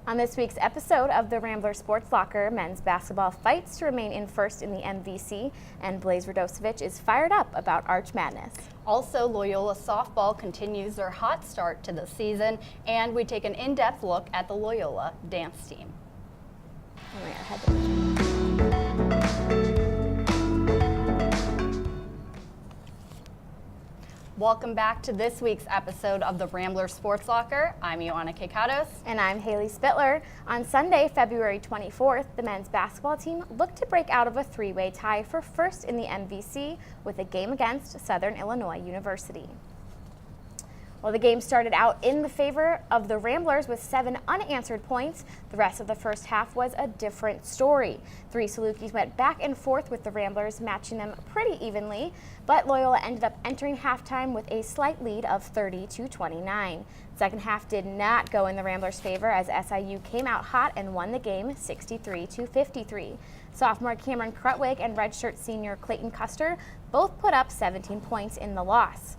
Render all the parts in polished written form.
On this week's episode of the Rambler Sports Locker, men's basketball fights to remain in first in the MVC, and Blaise Radosevic is fired up about Arch Madness. Also, Loyola softball continues their hot start to the season, and we take an in-depth look at the Loyola dance team. Welcome back to this week's episode of the Rambler Sports Locker. I'm Ioanna Kekatos. And I'm Hayley Spitler. On Sunday, February 24th, the men's basketball team looked to break out of a three-way tie for first in the MVC with a game against Southern Illinois University. Well, the game started out in the favor of the Ramblers with 7 unanswered points. The rest of the first half was a different story. 3 Salukis went back and forth with the Ramblers, matching them pretty evenly, but Loyola ended up entering halftime with a slight lead of 30-29. Second half did not go in the Ramblers' favor as SIU came out hot and won the game 63-53. Sophomore Cameron Krutwig and redshirt senior Clayton Custer both put up 17 points in the loss.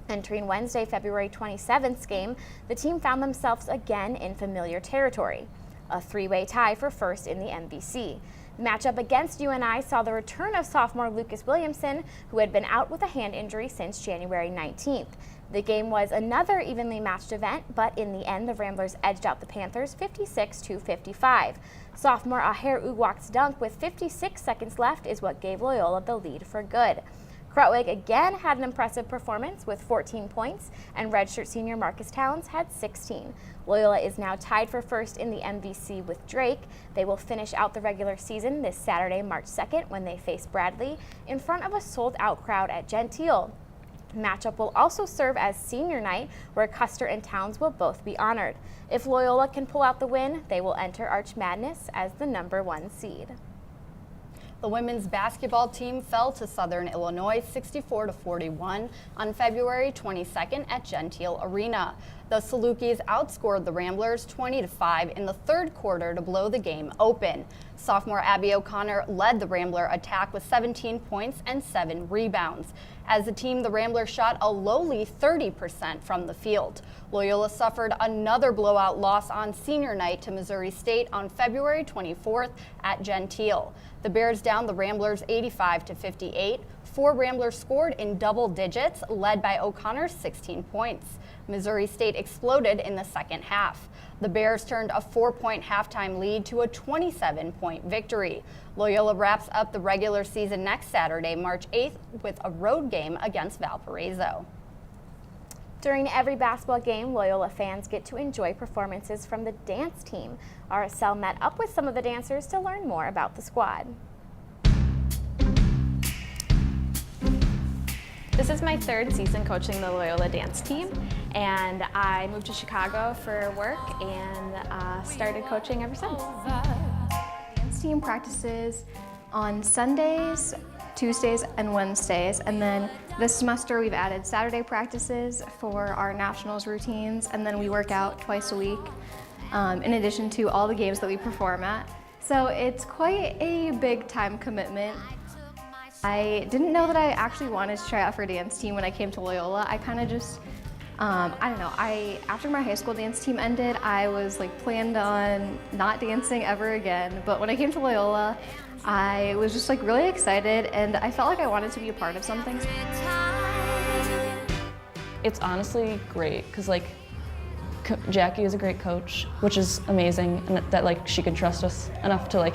Entering Wednesday, February 27th's game, the team found themselves again in familiar territory, a three-way tie for first in the MVC. The matchup against UNI saw the return of sophomore Lucas Williamson, who had been out with a hand injury since January 19th. The game was another evenly matched event, but in the end, the Ramblers edged out the Panthers 56-55. Sophomore Aher Ugwak's dunk with 56 seconds left is what gave Loyola the lead for good. Krutwig again had an impressive performance with 14 points, and redshirt senior Marcus Towns had 16. Loyola is now tied for first in the MVC with Drake. They will finish out the regular season this Saturday, March 2nd, when they face Bradley in front of a sold-out crowd at Gentile. The matchup will also serve as senior night, where Custer and Towns will both be honored. If Loyola can pull out the win, they will enter Arch Madness as the #1 seed. The women's basketball team fell to Southern Illinois 64-41 on February 22nd at Gentile Arena. The Salukis outscored the Ramblers 20-5 in the third quarter to blow the game open. Sophomore Abby O'Connor led the Rambler attack with 17 points and 7 rebounds. As a team, the Ramblers shot a lowly 30% from the field. Loyola suffered another blowout loss on senior night to Missouri State on February 24th at Gentile. The Bears downed the Ramblers 85-58. 4 Ramblers scored in double digits, led by O'Connor's 16 points. Missouri State exploded in the second half. The Bears turned a 4-point halftime lead to a 27-point victory. Loyola wraps up the regular season next Saturday, March 8th, with a road game against Valparaiso. During every basketball game, Loyola fans get to enjoy performances from the dance team. RSL met up with some of the dancers to learn more about the squad. This is my 3rd season coaching the Loyola dance team, and I moved to Chicago for work and started coaching ever since. The dance team practices on Sundays, Tuesdays, and Wednesdays, and then this semester we've added Saturday practices for our nationals routines, and then we work out twice a week in addition to all the games that we perform at. So it's quite a big time commitment. I didn't know that I actually wanted to try out for a dance team when I came to Loyola. I kind of just, I don't know, after my high school dance team ended, I was planned on not dancing ever again. But when I came to Loyola, I was just really excited, and I felt like I wanted to be a part of something. It's honestly great because Jackie is a great coach, which is amazing, and that she can trust us enough to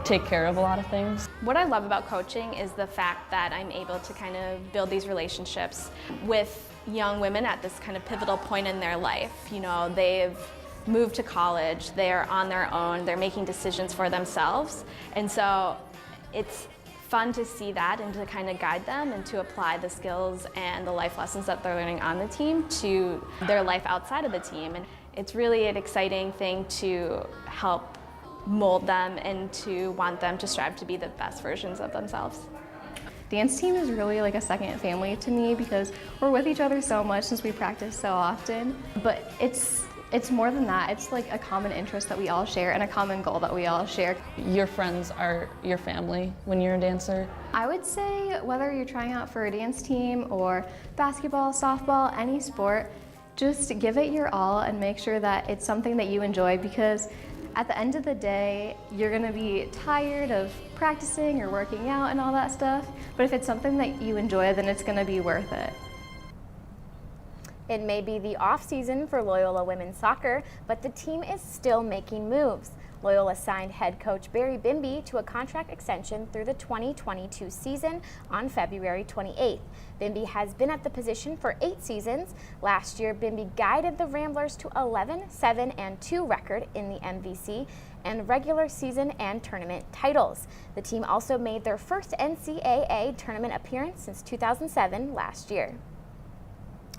take care of a lot of things. What I love about coaching is the fact that I'm able to kind of build these relationships with young women at this kind of pivotal point in their life. You know, they've moved to college, they're on their own, they're making decisions for themselves, and so it's fun to see that and to kind of guide them and to apply the skills and the life lessons that they're learning on the team to their life outside of the team. And it's really an exciting thing to help mold them and to want them to strive to be the best versions of themselves. Dance team is really a second family to me because we're with each other so much since we practice so often, but it's more than that. It's a common interest that we all share and a common goal that we all share. Your friends are your family when you're a dancer. I would say whether you're trying out for a dance team or basketball, softball, any sport, Just give it your all and make sure that it's something that you enjoy, because at the end of the day, you're gonna be tired of practicing or working out and all that stuff, but if it's something that you enjoy, then it's gonna be worth it. It may be the off-season for Loyola women's soccer, but the team is still making moves. Loyola signed head coach Barry Bimby to a contract extension through the 2022 season on February 28th. Bimby has been at the position for 8 seasons. Last year, Bimby guided the Ramblers to 11-7-2 record in the MVC and regular season and tournament titles. The team also made their first NCAA tournament appearance since 2007 last year.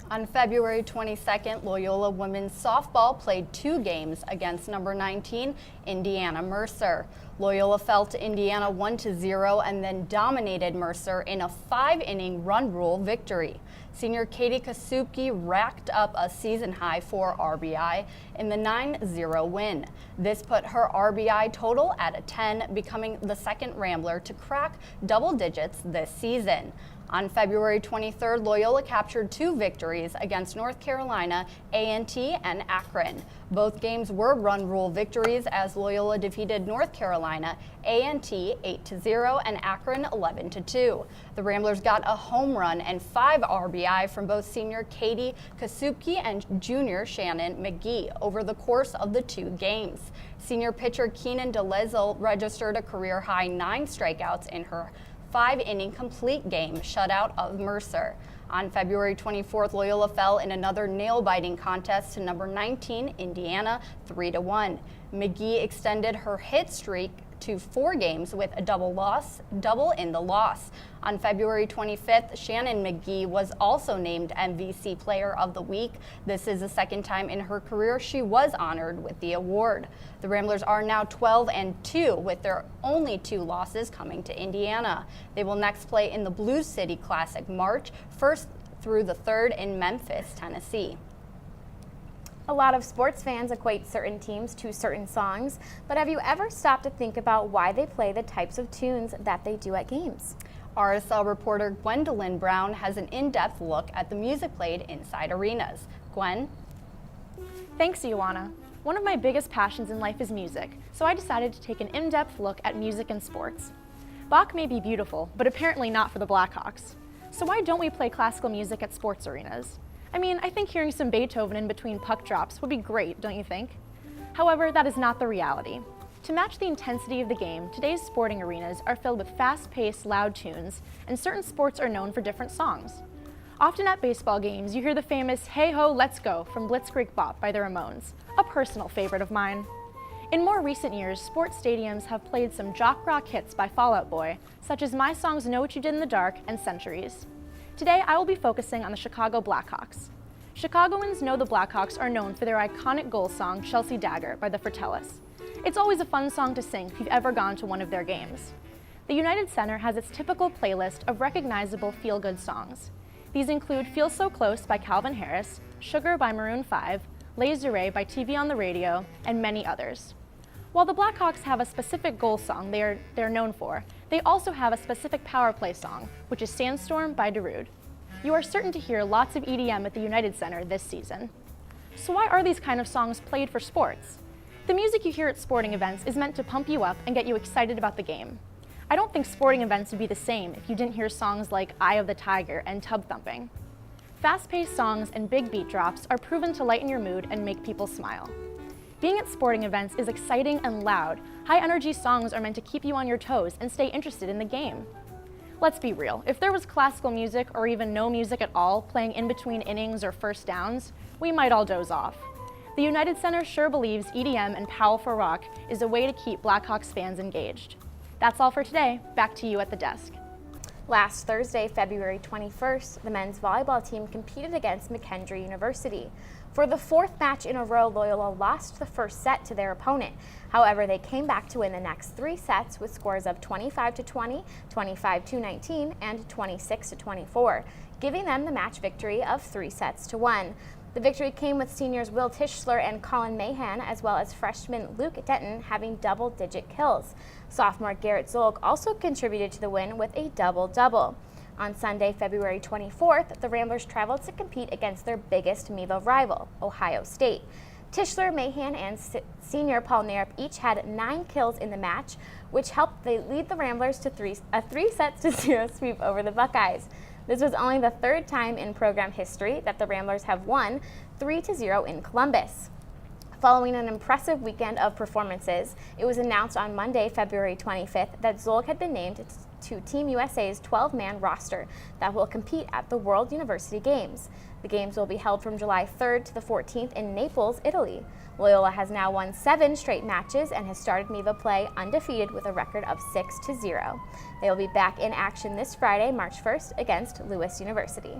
On February 22nd, Loyola women's softball played 2 games against number 19, Indiana Mercer. Loyola fell to Indiana 1-0 and then dominated Mercer in a 5-inning run rule victory. Senior Katie Kasupke racked up a season-high 4 RBI in the 9-0 win. This put her RBI total at a 10, becoming the second Rambler to crack double digits this season. On February 23rd, Loyola captured 2 victories against North Carolina, A&T, and Akron. Both games were run rule victories as Loyola defeated North Carolina, A&T 8-0 and Akron 11-2. The Ramblers got a home run and 5 RBI from both senior Katie Kasupke and junior Shannon McGee over the course of the 2 games. Senior pitcher Keenan DeLizel registered a career-high 9 strikeouts in her 5-inning complete game shutout of Mercer. On February 24th, Loyola fell in another nail-biting contest to number 19, Indiana, 3-1. McGee extended her hit streak to 4 games with a double in the loss. On February 25th, Shannon McGee was also named MVC Player of the Week. This is the second time in her career she was honored with the award. The Ramblers are now 12-2 with their only 2 losses coming to Indiana. They will next play in the Blues City Classic March 1st through the 3rd in Memphis, Tennessee. A lot of sports fans equate certain teams to certain songs, but have you ever stopped to think about why they play the types of tunes that they do at games? RSL reporter Gwendolyn Brown has an in-depth look at the music played inside arenas. Gwen? Thanks, Ioanna. One of my biggest passions in life is music, so I decided to take an in-depth look at music and sports. Bach may be beautiful, but apparently not for the Blackhawks. So why don't we play classical music at sports arenas? I mean, I think hearing some Beethoven in between puck drops would be great, don't you think? However, that is not the reality. To match the intensity of the game, today's sporting arenas are filled with fast-paced, loud tunes, and certain sports are known for different songs. Often at baseball games, you hear the famous "Hey Ho, Let's Go" from Blitzkrieg Bop by the Ramones, a personal favorite of mine. In more recent years, sports stadiums have played some jock rock hits by Fall Out Boy, such as My Songs Know What You Did in the Dark and Centuries. Today, I will be focusing on the Chicago Blackhawks. Chicagoans know the Blackhawks are known for their iconic goal song, Chelsea Dagger by the Fratellis. It's always a fun song to sing if you've ever gone to one of their games. The United Center has its typical playlist of recognizable feel-good songs. These include Feel So Close by Calvin Harris, Sugar by Maroon 5, Les Durée by TV on the Radio, and many others. While the Blackhawks have a specific goal song they're known for, they also have a specific power play song, which is Sandstorm by Darude. You are certain to hear lots of EDM at the United Center this season. So why are these kind of songs played for sports? The music you hear at sporting events is meant to pump you up and get you excited about the game. I don't think sporting events would be the same if you didn't hear songs like Eye of the Tiger and Tub Thumping. Fast-paced songs and big beat drops are proven to lighten your mood and make people smile. Being at sporting events is exciting and loud. High-energy songs are meant to keep you on your toes and stay interested in the game. Let's be real, if there was classical music or even no music at all playing in between innings or first downs, we might all doze off. The United Center sure believes EDM and powerful rock is a way to keep Blackhawks fans engaged. That's all for today. Back to you at the desk. Last Thursday, February 21st, the men's volleyball team competed against McKendree University. For the 4th match in a row, Loyola lost the first set to their opponent. However, they came back to win the next 3 sets with scores of 25-20, 25-19, and 26-24, giving them the match victory of 3-1. The victory came with seniors Will Tischler and Colin Mahan, as well as freshman Luke Denton having double-digit kills. Sophomore Garrett Zolk also contributed to the win with a double-double. On Sunday, February 24th, the Ramblers traveled to compete against their biggest MIVA rival, Ohio State. Tischler, Mahan, and senior Paul Narup each had 9 kills in the match, which helped they lead the Ramblers to a 3-0 sweep over the Buckeyes. This was only the 3rd time in program history that the Ramblers have won 3-0 in Columbus. Following an impressive weekend of performances, it was announced on Monday, February 25th, that Zolk had been named to Team USA's 12-man roster that will compete at the World University Games. The games will be held from July 3rd to the 14th in Naples, Italy. Loyola has now won 7 straight matches and has started MIVA play undefeated with a record of 6-0. They will be back in action this Friday, March 1st, against Lewis University.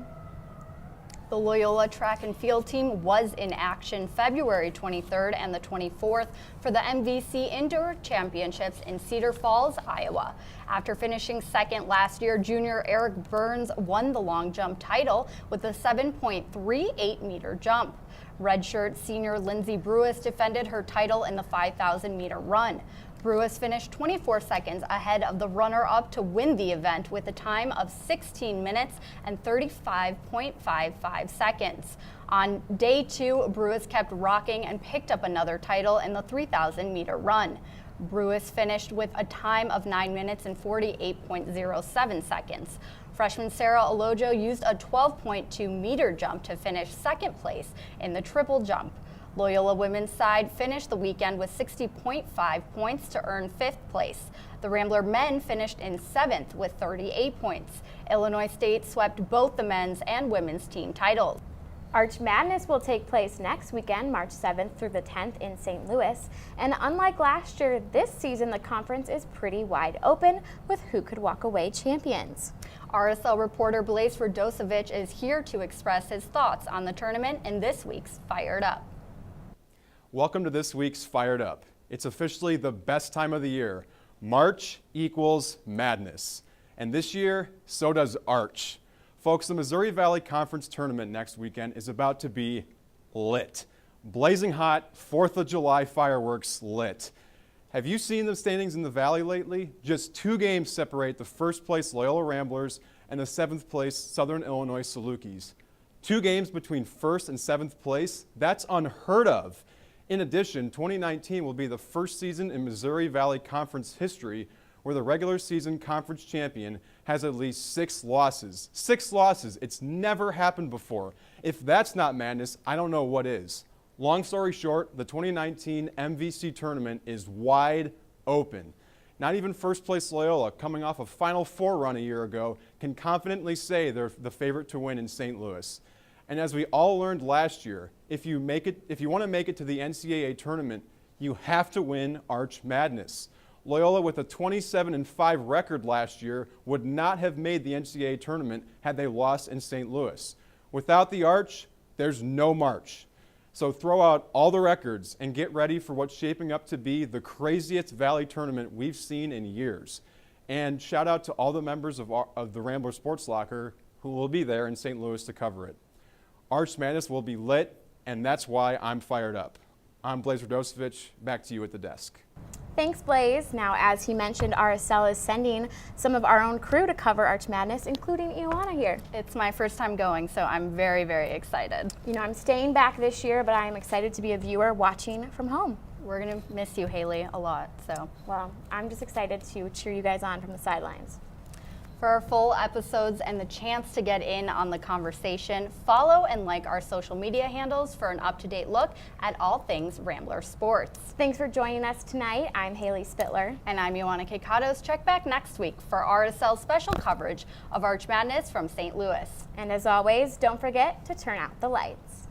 The Loyola track and field team was in action February 23rd and the 24th for the MVC Indoor Championships in Cedar Falls, Iowa. After finishing second last year, junior Eric Burns won the long jump title with a 7.38-meter jump. Redshirt senior Lindsay Brewis defended her title in the 5,000-meter run. Brewis finished 24 seconds ahead of the runner-up to win the event with a time of 16 minutes and 35.55 seconds. On day 2, Brewis kept rocking and picked up another title in the 3,000-meter run. Brewis finished with a time of 9 minutes and 48.07 seconds. Freshman Sarah Alojo used a 12.2-meter jump to finish second place in the triple jump. Loyola women's side finished the weekend with 60.5 points to earn 5th place. The Rambler men finished in 7th with 38 points. Illinois State swept both the men's and women's team titles. Arch Madness will take place next weekend, March 7th through the 10th in St. Louis. And unlike last year, this season the conference is pretty wide open with who could walk away champions. RSL reporter Blaise Radosevic is here to express his thoughts on the tournament in this week's Fired Up. Welcome to this week's Fired Up. It's officially the best time of the year. March equals madness. And this year, so does Arch. Folks, the Missouri Valley Conference Tournament next weekend is about to be lit. Blazing hot, 4th of July fireworks lit. Have you seen the standings in the Valley lately? Just 2 games separate the 1st place Loyola Ramblers and the 7th place Southern Illinois Salukis. 2 games between 1st and 7th place? That's unheard of. In addition, 2019 will be the first season in Missouri Valley Conference history where the regular season conference champion has at least 6 losses. 6 losses. It's never happened before. If that's not madness, I don't know what is. Long story short, the 2019 MVC tournament is wide open. Not even first place Loyola, coming off a Final Four run a year ago, can confidently say they're the favorite to win in St. Louis. And as we all learned last year, if you want to make it to the NCAA tournament, you have to win Arch Madness. Loyola, with a 27-5 record last year, would not have made the NCAA tournament had they lost in St. Louis. Without the Arch, there's no March. So throw out all the records and get ready for what's shaping up to be the craziest Valley tournament we've seen in years. And shout out to all the members of the Rambler Sports Locker who will be there in St. Louis to cover it. Arch Madness will be lit, and that's why I'm fired up. I'm Blaise Radosevic. Back to you at the desk. Thanks, Blaise. Now, as he mentioned, RSL is sending some of our own crew to cover Arch Madness, including Ioanna here. It's my first time going, so I'm very, very excited. You know, I'm staying back this year, but I am excited to be a viewer watching from home. We're going to miss you, Hayley, a lot. So, well, I'm just excited to cheer you guys on from the sidelines. For our full episodes and the chance to get in on the conversation, follow and like our social media handles for an up-to-date look at all things Rambler Sports. Thanks for joining us tonight. I'm Hayley Spitler. And I'm Ioanna Kekatos. Check back next week for RSL special coverage of Arch Madness from St. Louis. And as always, don't forget to turn out the lights.